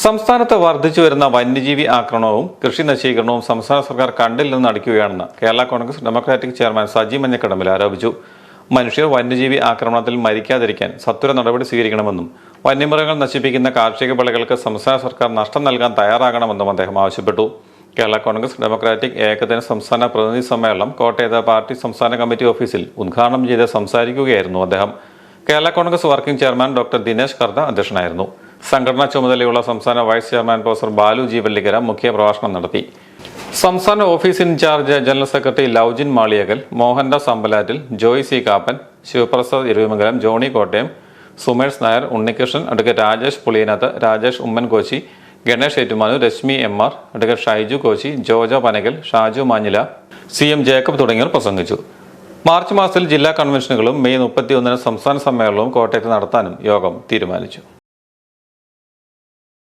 സംസ്ഥാനത്ത് വർദ്ധിച്ചു വരുന്ന വന്യജീവി ആക്രമണവും കൃഷി നശീകരണവും സംസ്ഥാന സർക്കാർ കണ്ടിൽ നിന്ന് അടിക്കുകയാണെന്ന് കേരള കോൺഗ്രസ് ഡെമോക്രാറ്റിക് ചെയർമാൻ സജി മഞ്ഞക്കടമ്പിൽ ആരോപിച്ചു. മനുഷ്യർ വന്യജീവി ആക്രമണത്തിൽ മരിക്കാതിരിക്കാൻ സത്വര നടപടി സ്വീകരിക്കണമെന്നും വന്യമൃഗങ്ങൾ നശിപ്പിക്കുന്ന കാർഷിക വിളകൾക്ക് സംസ്ഥാന സർക്കാർ നഷ്ടം നൽകാൻ തയ്യാറാകണമെന്നും അദ്ദേഹം ആവശ്യപ്പെട്ടു. കേരള കോൺഗ്രസ് ഡെമോക്രാറ്റിക് ഏകദിന സംസ്ഥാന പ്രതിനിധി സമ്മേളനം കോട്ടയത്ത് പാർട്ടി സംസ്ഥാന കമ്മിറ്റി ഓഫീസിൽ ഉദ്ഘാടനം ചെയ്ത് സംസാരിക്കുകയായിരുന്നു അദ്ദേഹം. Kerala Congress working chairman doctor Dinesh Karda അധ്യക്ഷനായിരുന്നു. സംഘടനാ ചുമതലയുള്ള സംസ്ഥാന vice chairman professor Balu G Vallikkara മുഖ്യപ്രഭാഷണം നടത്തി. സംസ്ഥാന office in charge general secretary Loujin Maliyakal, Mohandas Ambalattil, Joy C Kappan, Sivaprasad Iruvimangalam, Johny Kottayam, Sumesh Nair, Unnikrishnan, advocate Rajesh Puliyanath, Rajesh Ummankochi, Ganesh Ettumanoor, Reshmi MR, advocate Shaiju Kochi, Jojo Panakal, Shaju Manjila, CM Jacob തുടങ്ങിയവർ പ്രസംഗിച്ചു. മാർച്ച് മാസത്തിൽ ജില്ലാ കൺവെൻഷനുകളും മെയ് 31 സംസ്ഥാന സമ്മേളനവും കോട്ടയത്ത് നടത്താനും യോഗം തീരുമാനിച്ചു.